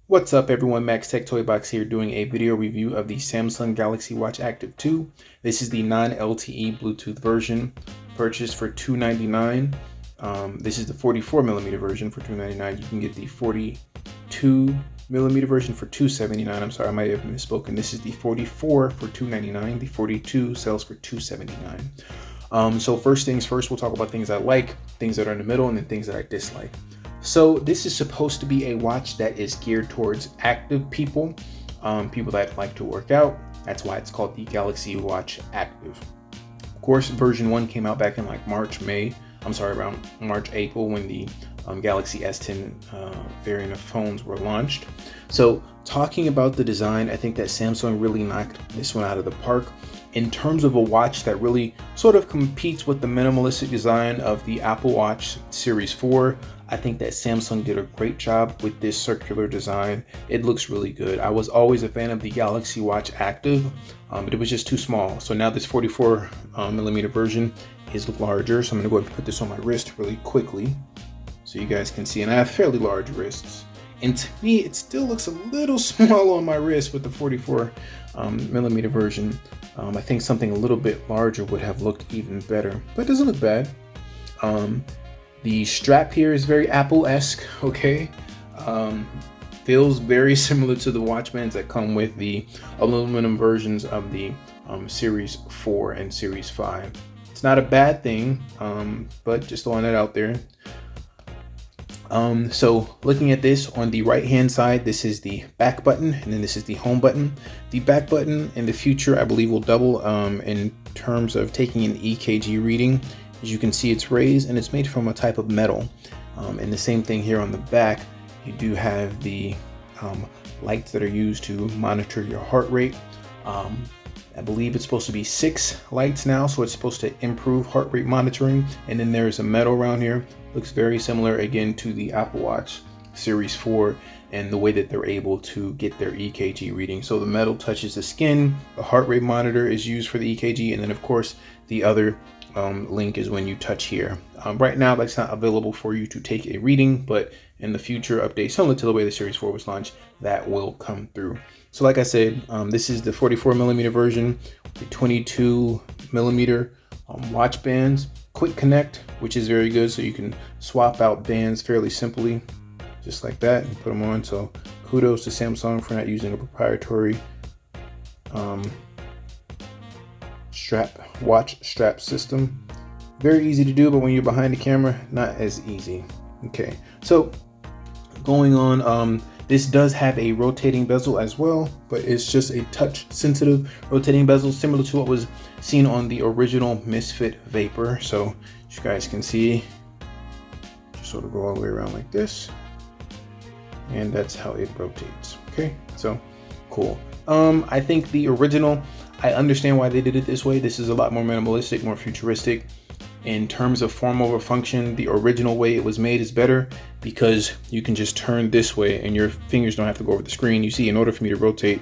What's up everyone, Max Tech Toy Box here doing a video review of the Samsung Galaxy Watch Active 2. This is the non-LTE Bluetooth version, purchased for $299. This is the 44mm version for $299. You can get the 42mm version for $279. I'm sorry, I might have misspoken. This is the 44 for $299. The 42 sells for $279. So first things first, we'll talk about things I like, things that are in the middle, and then things that I dislike. So this is supposed to be a watch that is geared towards active people, people that like to work out. That's why it's called the Galaxy Watch Active. Of course, version 1 came out back in like around March, April, when the Galaxy S10 variant of phones were launched. So talking about the design, I think that Samsung really knocked this one out of the park in terms of a watch that really sort of competes with the minimalistic design of the Apple Watch Series 4. I think that Samsung did a great job with this circular design. It looks really good. I was always a fan of the Galaxy Watch Active, but it was just too small. So now this 44mm version is larger. So I'm gonna go ahead and put this on my wrist really quickly so you guys can see. And I have fairly large wrists. And to me, it still looks a little small on my wrist with the 44mm version. I think something a little bit larger would have looked even better, but it doesn't look bad. The strap here is very Apple-esque, okay? Feels very similar to the watch bands that come with the aluminum versions of the Series 4 and Series 5. It's not a bad thing, but just throwing that out there. So looking at this, on the right hand side, this is the back button, and then this is the home button. The back button in the future, I believe, will double in terms of taking an EKG reading. As you can see, it's raised and it's made from a type of metal. And the same thing here on the back, you do have the lights that are used to monitor your heart rate. I believe it's supposed to be 6 lights now, so it's supposed to improve heart rate monitoring. And then there's a metal around here. Looks very similar again to the Apple Watch Series 4 and the way that they're able to get their EKG reading. So the metal touches the skin, the heart rate monitor is used for the EKG, and then of course the other link is when you touch here. Right now that's not available for you to take a reading, but in the future updates, similar to the way the Series 4 was launched, that will come through. So like I said, this is the 44mm version, the 22mm watch bands, quick connect, which is very good, so you can swap out bands fairly simply, just like that, and put them on. So kudos to Samsung for not using a proprietary watch strap system. Very easy to do, but when you're behind the camera, not as easy. Okay, so going on, this does have a rotating bezel as well, but it's just a touch sensitive rotating bezel, similar to what was seen on the original Misfit Vapor. So as you guys can see, just sort of go all the way around like this, and that's how it rotates. Okay, so cool. I think the original, I understand why they did it this way. This is a lot more minimalistic, more futuristic. In terms of form over function, the original way it was made is better because you can just turn this way and your fingers don't have to go over the screen. You see, in order for me to rotate,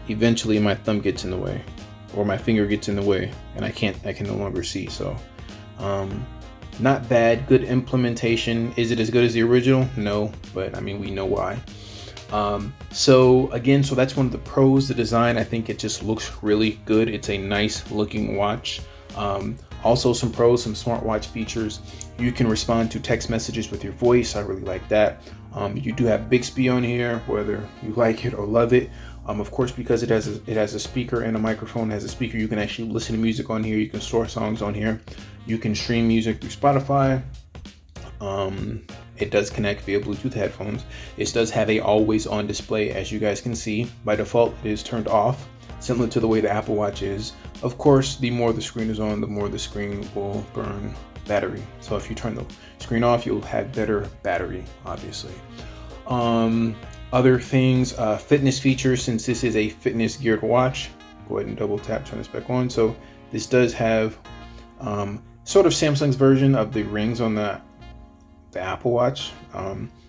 eventually my thumb gets in the way or my finger gets in the way and I can no longer see. So not bad, good implementation. Is it as good as the original? No, but I mean, we know why. So that's one of the pros. The design, I think it just looks really good. It's a nice looking watch. Also some pros, some smartwatch features. You can respond to text messages with your voice. I really like that. You do have Bixby on here, whether you like it or love it. Of course, because it has a speaker and a microphone, it has a speaker, you can actually listen to music on here. You can store songs on here. You can stream music through Spotify. It does connect via Bluetooth headphones. It does have a always on display, as you guys can see. By default, it is turned off, similar to the way the Apple Watch is. Of course, the more the screen is on, the more the screen will burn battery. So if you turn the screen off, you'll have better battery, obviously. Other things, fitness features, since this is a fitness geared watch, go ahead and double tap, turn this back on. So this does have sort of Samsung's version of the rings on the Apple Watch.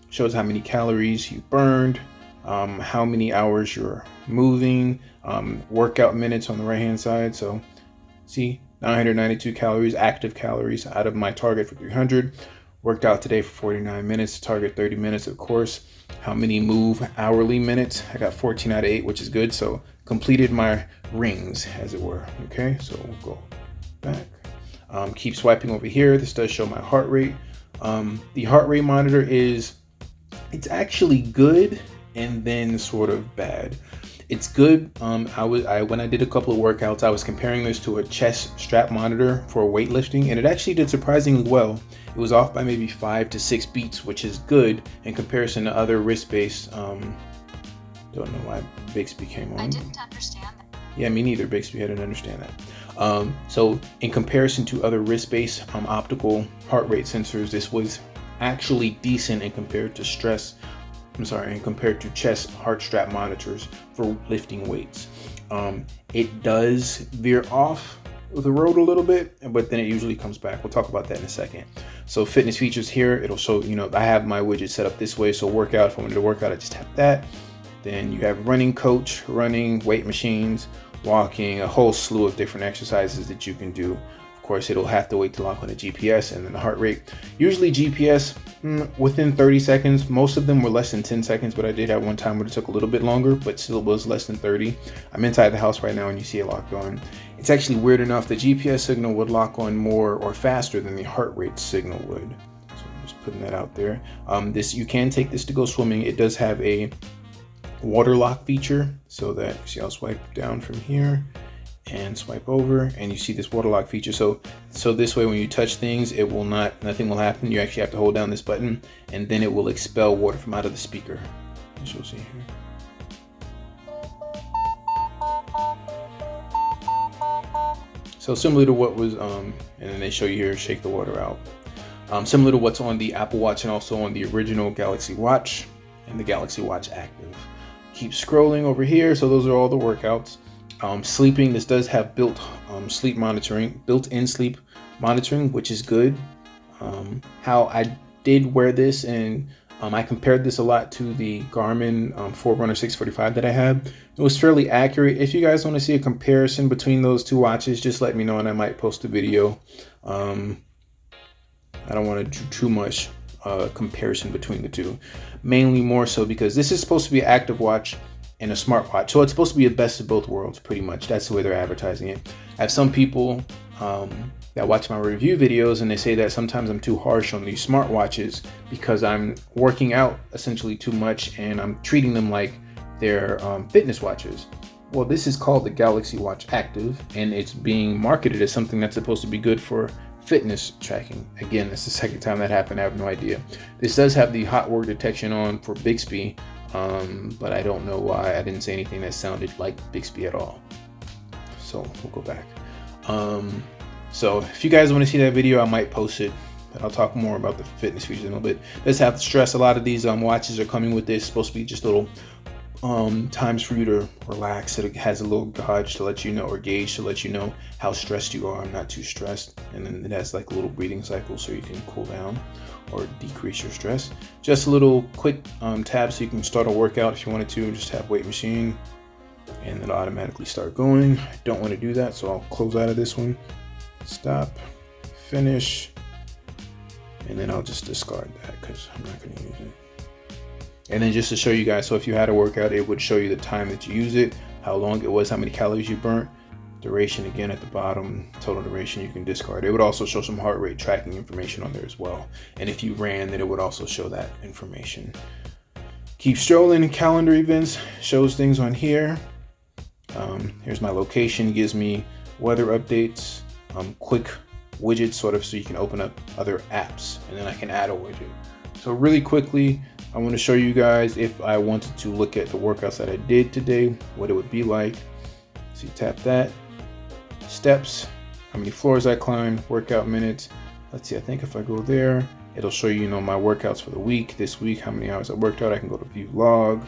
Shows how many calories you burned, how many hours you're moving, workout minutes on the right hand side. So see, 992 calories, active calories out of my target for 300. Worked out today for 49 minutes, target 30 minutes, of course. How many move hourly minutes? I got 14 out of 8, which is good. So completed my rings, as it were. Okay, so we'll go back. Keep swiping over here. This does show my heart rate. The heart rate monitor it's actually good and then sort of bad. It's good. When I did a couple of workouts, I was comparing this to a chest strap monitor for weightlifting, and it actually did surprisingly well. It was off by maybe 5 to 6 beats, which is good in comparison to other wrist-based. Don't know why Bixby came on. I didn't understand that. Yeah, me neither, Bixby. I didn't understand that. So in comparison to other wrist-based optical heart rate sensors, this was actually decent in compared to chest heart strap monitors for lifting weights. It does veer off the road a little bit, but then it usually comes back. We'll talk about that in a second. So fitness features here, it'll show, I have my widget set up this way. So workout, if I wanted to work out, I just tap that. Then you have running coach, running, weight machines, walking, a whole slew of different exercises that you can do. Of course, it'll have to wait to lock on the GPS and then the heart rate. Usually GPS within 30 seconds. Most of them were less than 10 seconds, but I did have one time where it took a little bit longer, but still was less than 30. I'm inside the house right now and you see it locked on. It's actually weird enough. The GPS signal would lock on more or faster than the heart rate signal would. So I'm just putting that out there. You can take this to go swimming. It does have a water lock feature, so that, see, I'll swipe down from here and swipe over, and you see this water lock feature. So this way, when you touch things, nothing will happen. You actually have to hold down this button, and then it will expel water from out of the speaker, as you'll see here. So similar to what was, and then they show you here, shake the water out. Similar to what's on the Apple Watch and also on the original Galaxy Watch and the Galaxy Watch Active. Keep scrolling over here. So those are all the workouts. Sleeping, this does have built-in sleep monitoring, which is good. How I did wear this, and I compared this a lot to the Garmin Forerunner 645 that I had. It was fairly accurate. If you guys want to see a comparison between those two watches, just let me know and I might post a video. I don't want to do too much comparison between the two. Mainly more so because this is supposed to be an active watch and a smartwatch. So it's supposed to be a best of both worlds, pretty much. That's the way they're advertising it. I have some people that watch my review videos and they say that sometimes I'm too harsh on these smartwatches because I'm working out essentially too much and I'm treating them like they're fitness watches. Well, this is called the Galaxy Watch Active, and it's being marketed as something that's supposed to be good for fitness tracking. Again, that's the second time that happened. I have no idea. This does have the hot word detection on for Bixby, but I don't know why I didn't say anything that sounded like Bixby at all. So we'll go back. So if you guys want to see that video, I might post it. I'll talk more about the fitness features in a little bit. Let's have to stress, a lot of these watches are coming with this. It's supposed to be just little times for you to relax. It has a little gauge to let you know, or gauge to let you know how stressed you are. I'm not too stressed. And then it has like a little breathing cycle so you can cool down or decrease your stress. Just a little quick tab so you can start a workout if you wanted to. Just have weight machine and it'll automatically start going. I don't want to do that, so I'll close out of this one. Stop, finish, and then I'll just discard that because I'm not going to use it. And then just to show you guys, so if you had a workout, it would show you the time that you use it, how long it was, how many calories you burnt, duration again at the bottom, total duration you can discard. It would also show some heart rate tracking information on there as well. And if you ran, then it would also show that information. Keep strolling, calendar events, shows things on here. Here's my location, gives me weather updates, quick widgets sort of, so you can open up other apps, and then I can add a widget. So really quickly, I want to show you guys if I wanted to look at the workouts that I did today, what it would be like. So you tap that, steps, how many floors I climbed, workout minutes. Let's see, I think if I go there, it'll show you, my workouts for the week, this week, how many hours I worked out. I can go to view log.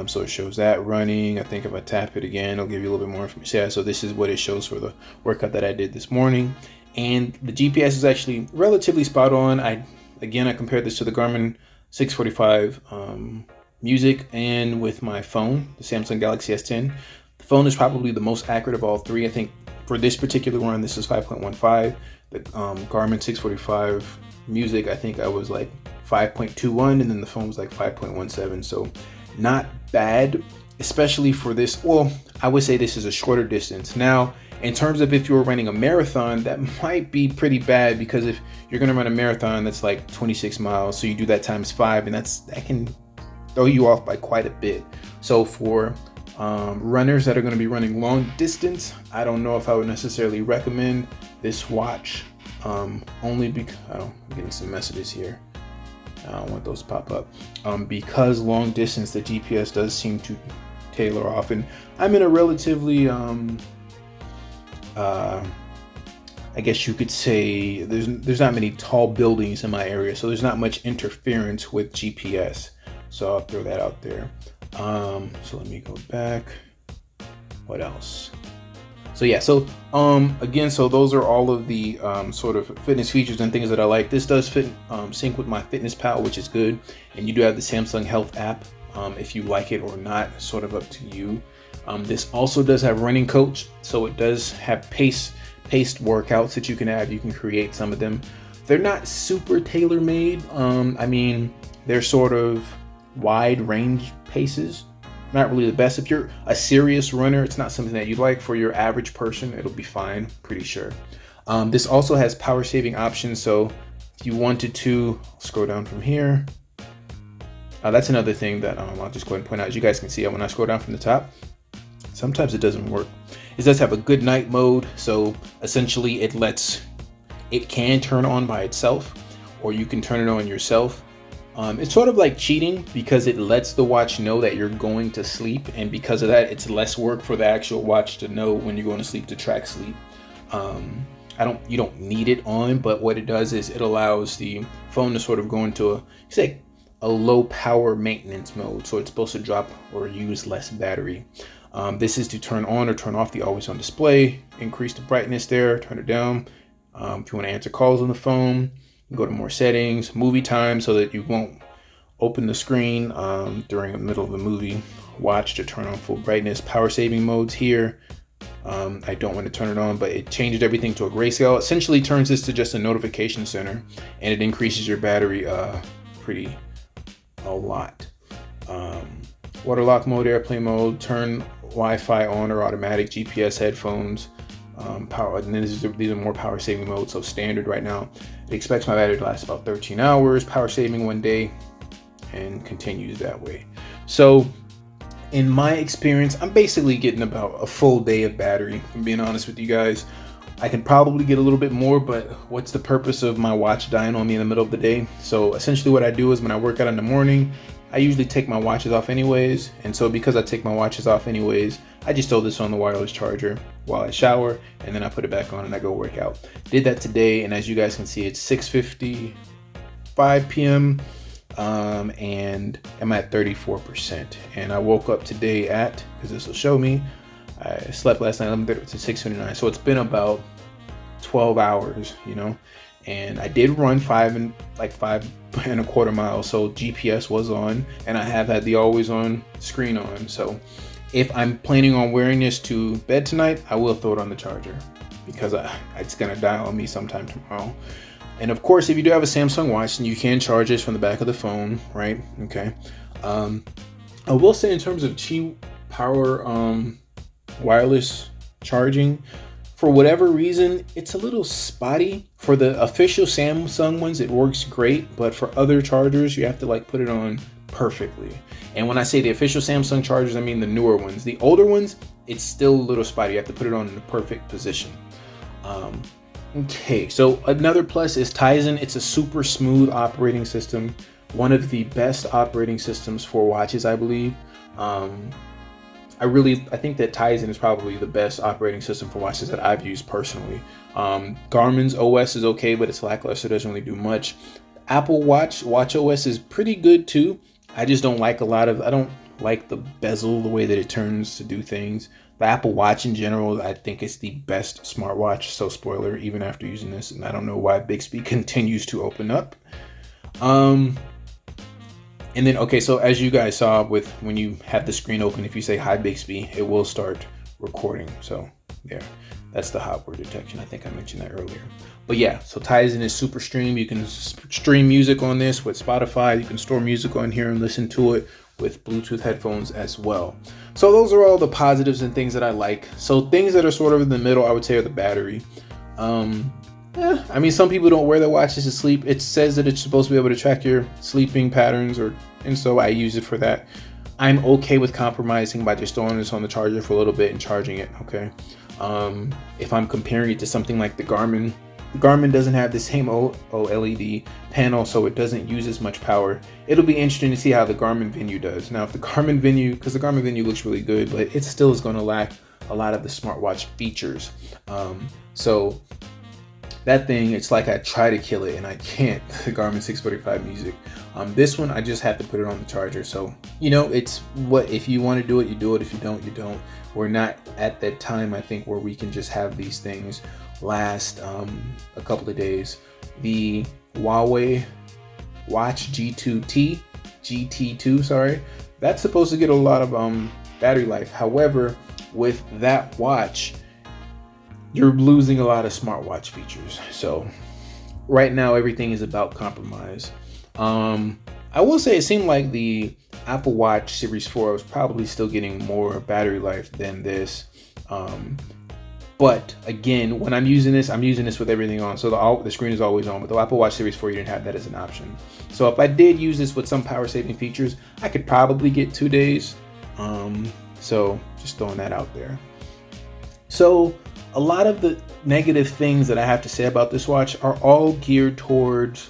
So it shows that running. I think if I tap it again, it'll give you a little bit more information. Yeah, so this is what it shows for the workout that I did this morning. And the GPS is actually relatively spot on. I compared this to the Garmin 645 music, and with my phone, the Samsung Galaxy S10. The phone is probably the most accurate of all three. I think for this particular one, this is 5.15. The Garmin 645 Music, I think I was like 5.21, and then the phone was like 5.17. So not bad, especially for this. Well, I would say this is a shorter distance. Now, in terms of if you're running a marathon, that might be pretty bad, because if you're going to run a marathon that's like 26 miles, so you do that times 5, and that can throw you off by quite a bit. So for runners that are going to be running long distance, I don't know if I would necessarily recommend this watch, only because I'm getting some messages here. I don't want those to pop up, because long distance, the GPS does seem to tailor off, and I'm in a relatively I guess you could say there's not many tall buildings in my area, so there's not much interference with GPS. So I'll throw that out there. So let me go back. What else? So yeah, so again, so those are all of the sort of fitness features and things that I like. This does fit sync with my FitnessPal, which is good. And you do have the Samsung Health app. If you like it or not, sort of up to you. This also does have running coach, so it does have paced workouts that you can add. You can create some of them. They're not super tailor-made. I mean, they're sort of wide range paces. Not really the best. If you're a serious runner, it's not something that you'd like. For your average person, it'll be fine, pretty sure. This also has power saving options, so if you wanted to, scroll down from here. That's another thing that I'll just go ahead and point out. As you guys can see, when I scroll down from the top, sometimes it doesn't work. It does have a good night mode, so essentially it can turn on by itself, or you can turn it on yourself. It's sort of like cheating, because it lets the watch know that you're going to sleep, and because of that, it's less work for the actual watch to know when you're going to sleep, to track sleep. You don't need it on, but what it does is it allows the phone to sort of go into a low power maintenance mode, so it's supposed to drop or use less battery. This is to turn on or turn off the always on display, increase the brightness there, turn it down. If you want to answer calls on the phone, go to more settings, movie time, so that you won't open the screen during the middle of the movie. Watch to turn on full brightness. Power saving modes here. I don't want to turn it on, but it changes everything to a grayscale. Essentially turns this to just a notification center, and it increases your battery a lot. Water lock mode, airplane mode, turn Wi-Fi on or automatic, GPS, headphones, power, and then these are more power saving modes. So standard right now, it expects my battery to last about 13 hours, power saving 1 day, and continues that way. So in my experience, I'm basically getting about a full day of battery, if I'm being honest with you guys. I could probably get a little bit more, but what's the purpose of my watch dying on me in the middle of the day? So essentially what I do is when I work out in the morning, I usually take my watches off anyways. And so because I take my watches off anyways, I just throw this on the wireless charger while I shower, and then I put it back on and I go work out. Did that today, and as you guys can see, it's 6:55 p.m. And I'm at 34%. And I woke up today at, because this will show me, I slept last night 11:30 to 6:29. So it's been about 12 hours, and I did run 5.25 miles. So GPS was on, and I have had the always on screen on. So if I'm planning on wearing this to bed tonight, I will throw it on the charger, because it's gonna die on me sometime tomorrow. And of course, if you do have a Samsung watch, then you can charge this from the back of the phone, right? Okay. I will say, in terms of cheap power wireless charging, for whatever reason, it's a little spotty. For the official Samsung ones, it works great, but for other chargers, you have to put it on perfectly. And when I say the official Samsung chargers, I mean the newer ones. The older ones, it's still a little spotty. You have to put it on in the perfect position. Okay, so another plus is Tizen. It's a super smooth operating system. One of the best operating systems for watches, I believe. I think that Tizen is probably the best operating system for watches that I've used personally. Garmin's OS is okay, but it's lackluster, doesn't really do much. Apple Watch OS is pretty good too. I just don't like I don't like the bezel, the way that it turns to do things. The Apple Watch in general, I think it's the best smartwatch. So spoiler, even after using this, and I don't know why Bixby continues to open up. And then, okay, so as you guys saw when you have the screen open, if you say hi Bixby, it will start recording. So there. That's the hot word detection. I think I mentioned that earlier. But yeah, so Tizen is super stream. You can stream music on this with Spotify. You can store music on here and listen to it with Bluetooth headphones as well. So those are all the positives and things that I like. So things that are sort of in the middle, I would say, are the battery. I mean, some people don't wear their watches to sleep. It says that it's supposed to be able to track your sleeping patterns, and so I use it for that. I'm okay with compromising by just throwing this on the charger for a little bit and charging it, okay? If I'm comparing it to something like the Garmin doesn't have the same OLED panel, so it doesn't use as much power. It'll be interesting to see how the Garmin Venue does. Now, if the Garmin Venue, because the Garmin Venue looks really good, but it still is going to lack a lot of the smartwatch features. So that thing, it's like I try to kill it and I can't. The Garmin 645 Music. This one, I just have to put it on the charger. So, you know, it's what, if you want to do it, you do it. If you don't, you don't. We're not at that time, I think, where we can just have these things last a couple of days. The Huawei Watch GT2, sorry, that's supposed to get a lot of battery life. However, with that watch, you're losing a lot of smartwatch features. So right now, everything is about compromise. I will say it seemed like the Apple Watch Series 4 was probably still getting more battery life than this. But again, when I'm using this with everything on. So the screen is always on, but the Apple Watch Series 4, you didn't have that as an option. So if I did use this with some power saving features, I could probably get 2 days. So just throwing that out there. So a lot of the negative things that I have to say about this watch are all geared towards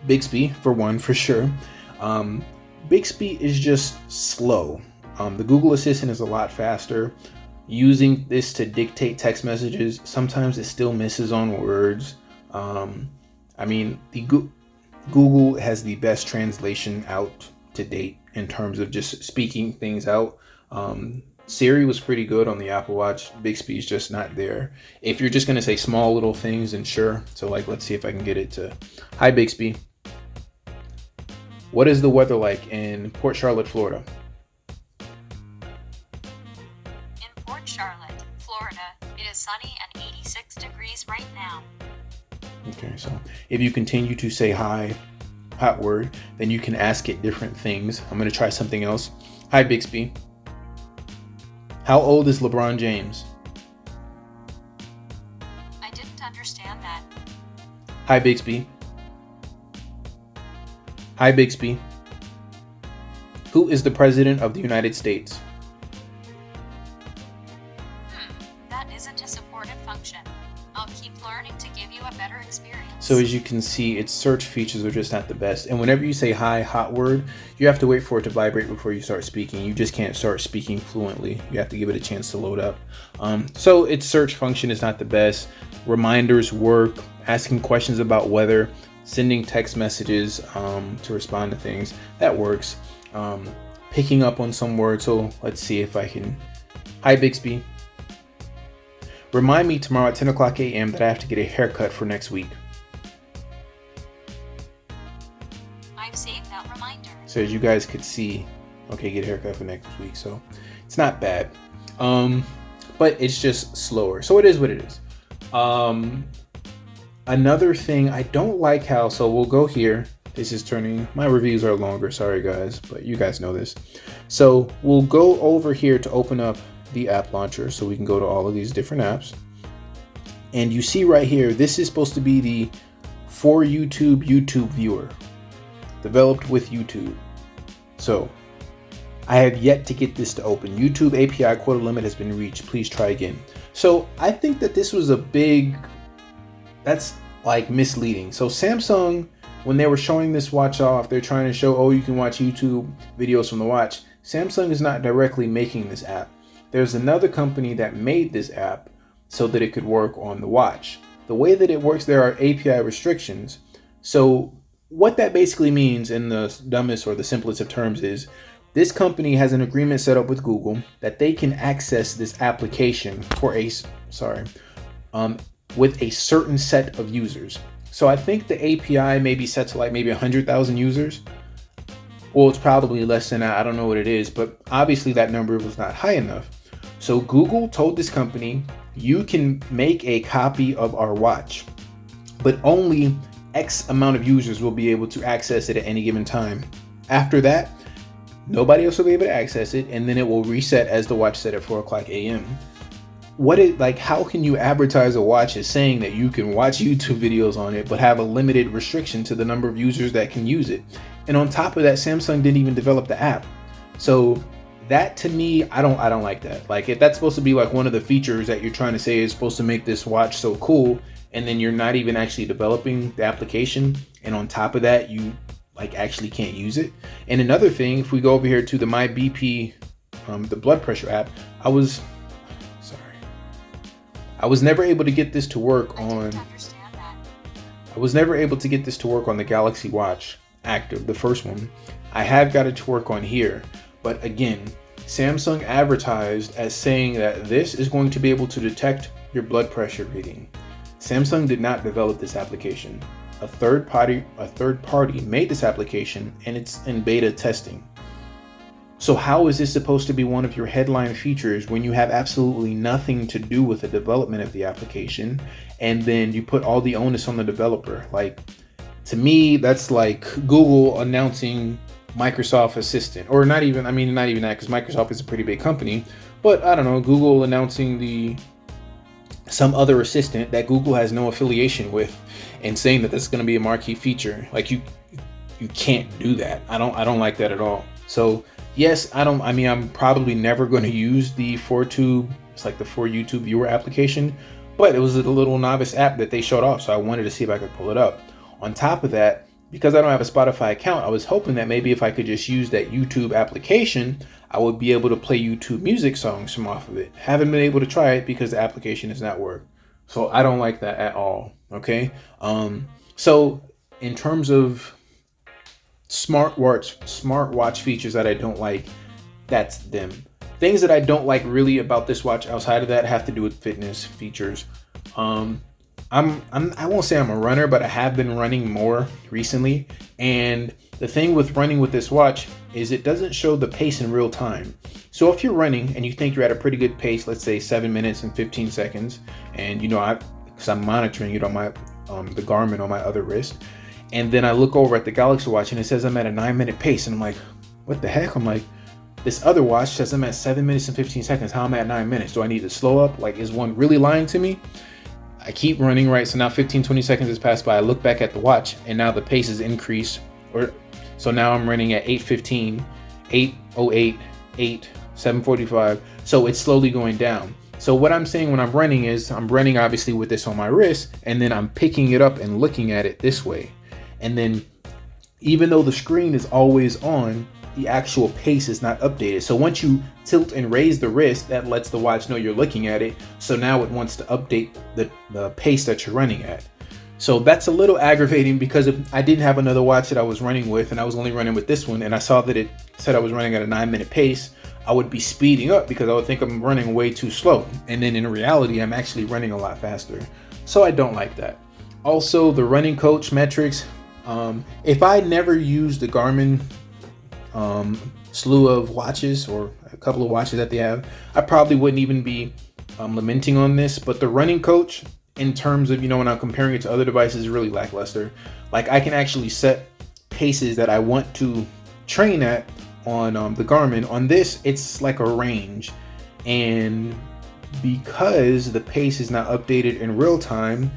Bixby, for one, for sure. Bixby is just slow. The Google Assistant is a lot faster. Using this to dictate text messages, sometimes it still misses on words. I mean, Google has the best translation out to date in terms of just speaking things out. Siri was pretty good on the Apple Watch. Bixby is just not there. If you're just going to say small little things, then sure. So like, let's see if I can get it to, hi Bixby. What is the weather like in Port Charlotte, Florida? In Port Charlotte, Florida, it is sunny and 86 degrees right now. Okay, so if you continue to say hi, hot word, then you can ask it different things. I'm going to try something else. Hi Bixby. How old is LeBron James? I didn't understand that. Hi Bixby. Hi Bixby. Who is the President of the United States? That isn't a supported function. I'll keep learning to give you a better experience. So as you can see, its search features are just not the best. And whenever you say hi, hot word, you have to wait for it to vibrate before you start speaking. You just can't start speaking fluently. You have to give it a chance to load up. So its search function is not the best. Reminders work, asking questions about weather, sending text messages to respond to things, that works. Picking up on some words, so let's see if I can. Hi Bixby. Remind me tomorrow at 10 o'clock a.m. that I have to get a haircut for next week. I've saved that reminder. So as you guys could see, okay, get a haircut for next week. So it's not bad, but it's just slower. So it is what it is. Another thing I don't like how, so we'll go here. This is turning, my reviews are longer, sorry guys, but you guys know this. So we'll go over here to open up the app launcher so we can go to all of these different apps. And you see right here, this is supposed to be the for YouTube viewer, developed with YouTube. So I have yet to get this to open. YouTube API quota limit has been reached. Please try again. So I think that this was a big, that's like misleading. So Samsung, when they were showing this watch off, they're trying to show, oh, you can watch YouTube videos from the watch. Samsung is not directly making this app. There's another company that made this app so that it could work on the watch. The way that it works, there are API restrictions. So what that basically means in the dumbest or the simplest of terms is this company has an agreement set up with Google that they can access this application for with a certain set of users. So I think the API may be set to like maybe 100,000 users. Well, it's probably less than that. I don't know what it is, but obviously that number was not high enough. So Google told this company, you can make a copy of our watch, but only X amount of users will be able to access it at any given time. After that, nobody else will be able to access it, and then it will reset as the watch set at 4 o'clock a.m. How can you advertise a watch as saying that you can watch YouTube videos on it, but have a limited restriction to the number of users that can use it? And on top of that, Samsung didn't even develop the app. So that, to me, I don't like that. Like, if that's supposed to be like one of the features that you're trying to say is supposed to make this watch so cool, and then you're not even actually developing the application, and on top of that, you like actually can't use it. And another thing, if we go over here to the My BP, the blood pressure app, I was never able to get this to work on. I was never able to get this to work on the Galaxy Watch Active, the first one. I have got it to work on here, but again, Samsung advertised as saying that this is going to be able to detect your blood pressure reading. Samsung did not develop this application. A third party made this application, and it's in beta testing. So how is this supposed to be one of your headline features when you have absolutely nothing to do with the development of the application, and then you put all the onus on the developer? Like, to me, that's like Google announcing Microsoft Assistant, or not even that, because Microsoft is a pretty big company, but I don't know, Google announcing some other assistant that Google has no affiliation with, and saying that this is going to be a marquee feature. Like, you can't do that. I don't like that at all. So yes, I'm probably never going to use the 4Tube. It's like the 4YouTube viewer application, but it was a little novice app that they showed off, so I wanted to see if I could pull it up. On top of that, because I don't have a Spotify account, I was hoping that maybe if I could just use that YouTube application, I would be able to play YouTube music songs from off of it. Haven't been able to try it because the application does not work. So I don't like that at all. Okay. So in terms of smartwatch features that I don't like, that's them. Things that I don't like really about this watch outside of that have to do with fitness features. I won't say I'm a runner, but I have been running more recently. And the thing with running with this watch is it doesn't show the pace in real time. So if you're running and you think you're at a pretty good pace, let's say 7 minutes and 15 seconds, and because I'm monitoring it on my the Garmin on my other wrist, and then I look over at the Galaxy Watch and it says I'm at a 9-minute pace, and I'm like, what the heck? I'm like, this other watch says I'm at 7 minutes and 15 seconds. How am I at 9 minutes? Do I need to slow up? Like, is one really lying to me? I keep running, right? So now 15-20 seconds has passed by. I look back at the watch, and now the pace is increased. So now I'm running at 8:15, 8:08, 7:45. So it's slowly going down. So what I'm saying when I'm running is I'm running obviously with this on my wrist, and then I'm picking it up and looking at it this way. And then even though the screen is always on, the actual pace is not updated. So once you tilt and raise the wrist, that lets the watch know you're looking at it. So now it wants to update the pace that you're running at. So that's a little aggravating, because if I didn't have another watch that I was running with and I was only running with this one, and I saw that it said I was running at a 9-minute pace, I would be speeding up because I would think I'm running way too slow. And then in reality, I'm actually running a lot faster. So I don't like that. Also, the running coach metrics. If I never used the Garmin slew of watches, or a couple of watches that they have, I probably wouldn't even be lamenting on this. But the running coach, in terms of, when I'm comparing it to other devices, is really lackluster. Like, I can actually set paces that I want to train at on the Garmin. On this, it's like a range, and because the pace is not updated in real time,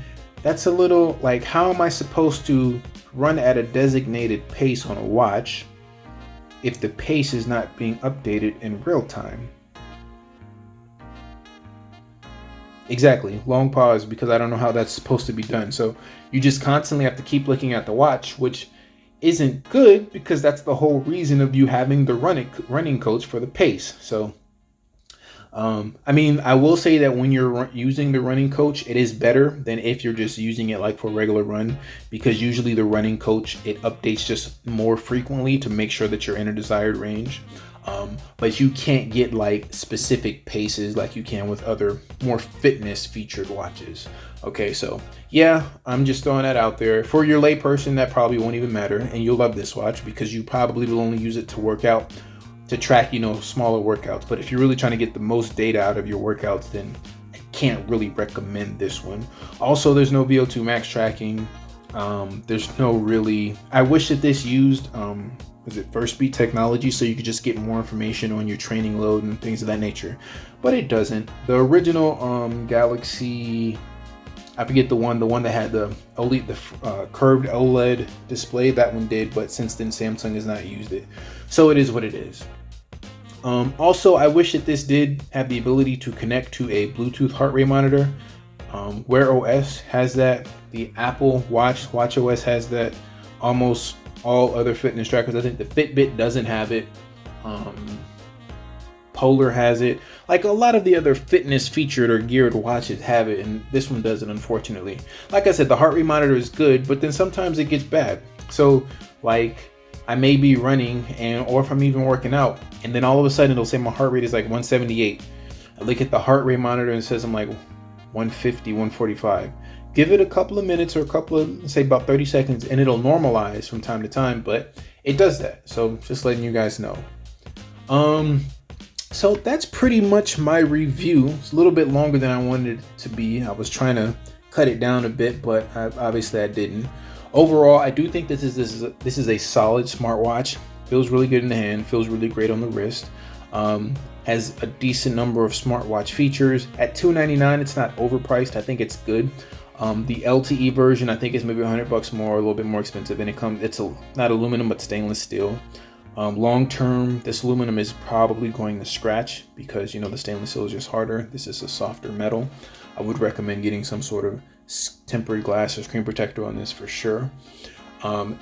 that's a little like, how am I supposed to run at a designated pace on a watch if the pace is not being updated in real time? Exactly. Long pause, because I don't know how that's supposed to be done. So you just constantly have to keep looking at the watch, which isn't good, because that's the whole reason of you having the running coach for the pace. So I will say that when you're using the running coach, it is better than if you're just using it like for a regular run, because usually the running coach, it updates just more frequently to make sure that you're in a desired range. But you can't get like specific paces like you can with other more fitness featured watches. Okay, so yeah, I'm just throwing that out there. For your layperson, that probably won't even matter, and you'll love this watch because you probably will only use it to work out, to track, smaller workouts. But if you're really trying to get the most data out of your workouts, then I can't really recommend this one. Also, there's no VO2 max tracking. There's no really, I wish that this used is it first beat technology, so you could just get more information on your training load and things of that nature, but it doesn't. The original Galaxy, I forget the one that had the curved OLED display, that one did, but since then Samsung has not used it, so it is what it is. Also, I wish that this did have the ability to connect to a Bluetooth heart rate monitor. Wear OS has that, the Apple Watch OS has that, almost all other fitness trackers. I think the Fitbit doesn't have it. Polar has it. Like a lot of the other fitness featured or geared watches have it, and this one doesn't, unfortunately. Like I said, the heart rate monitor is good, but then sometimes it gets bad. So like I may be running, or if I'm even working out, and then all of a sudden it'll say my heart rate is like 178. I look at the heart rate monitor and it says I'm like 150, 145. Give it a couple of minutes, or a couple of, say about 30 seconds, and it'll normalize from time to time, but it does that. So just letting you guys know. So that's pretty much my review. It's a little bit longer than I wanted it to be. I was trying to cut it down a bit, but obviously I didn't. Overall, I do think this is a solid smartwatch. Feels really good in the hand, feels really great on the wrist. Has a decent number of smartwatch features. At $299, it's not overpriced. I think it's good. The LTE version, I think, is maybe $100 more, a little bit more expensive, and it's not aluminum but stainless steel. Long term, this aluminum is probably going to scratch because, you know, the stainless steel is just harder. This is a softer metal. I would recommend getting some sort of tempered glass or screen protector on this for sure.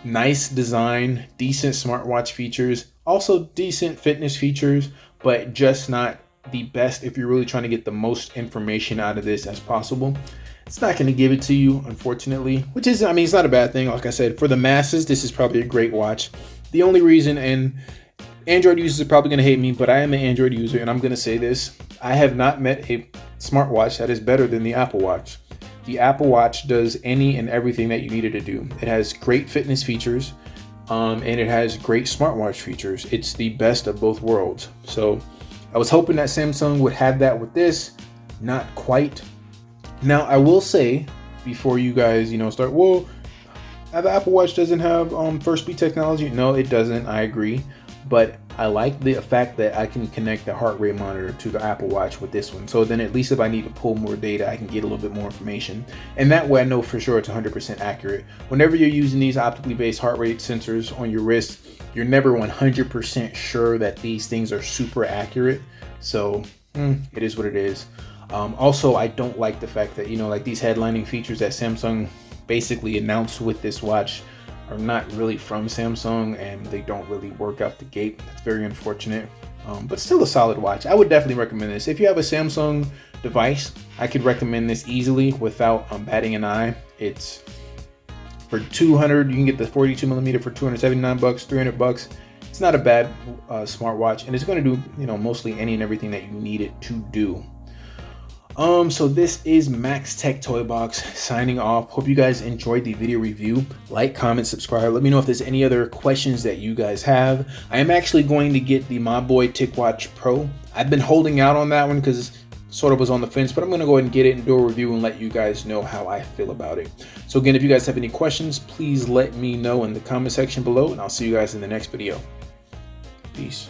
Nice design, decent smartwatch features, also decent fitness features, but just not the best if you're really trying to get the most information out of this as possible. It's not going to give it to you, unfortunately, which is, I mean, it's not a bad thing. Like I said, for the masses, this is probably a great watch. The only reason, and Android users are probably going to hate me, but I am an Android user, and I'm going to say this. I have not met a smartwatch that is better than the Apple Watch. The Apple Watch does any and everything that you need it to do. It has great fitness features, and it has great smartwatch features. It's the best of both worlds. So I was hoping that Samsung would have that with this. Not quite. Now, I will say, before you guys, start, well, the Apple Watch doesn't have first beat technology. No, it doesn't. I agree. But I like the fact that I can connect the heart rate monitor to the Apple Watch with this one. So then at least if I need to pull more data, I can get a little bit more information. And that way I know for sure it's 100% accurate. Whenever you're using these optically based heart rate sensors on your wrist, you're never 100% sure that these things are super accurate. So it is what it is. Also, I don't like the fact that, like these headlining features that Samsung basically announced with this watch are not really from Samsung, and they don't really work out the gate. That's very unfortunate, but still a solid watch. I would definitely recommend this. If you have a Samsung device, I could recommend this easily without batting an eye. It's for $200, you can get the 42 millimeter for $279, $300. It's not a bad smartwatch, and it's going to do mostly any and everything that you need it to do. So this is Max Tech Toy Box signing off. Hope you guys enjoyed the video review. Like, comment, subscribe. Let me know if there's any other questions that you guys have. I am actually going to get the My Boy TicWatch Pro. I've been holding out on that one because sort of was on the fence, but I'm going to go ahead and get it and do a review and let you guys know how I feel about it. So again, if you guys have any questions, please let me know in the comment section below, and I'll see you guys in the next video. Peace.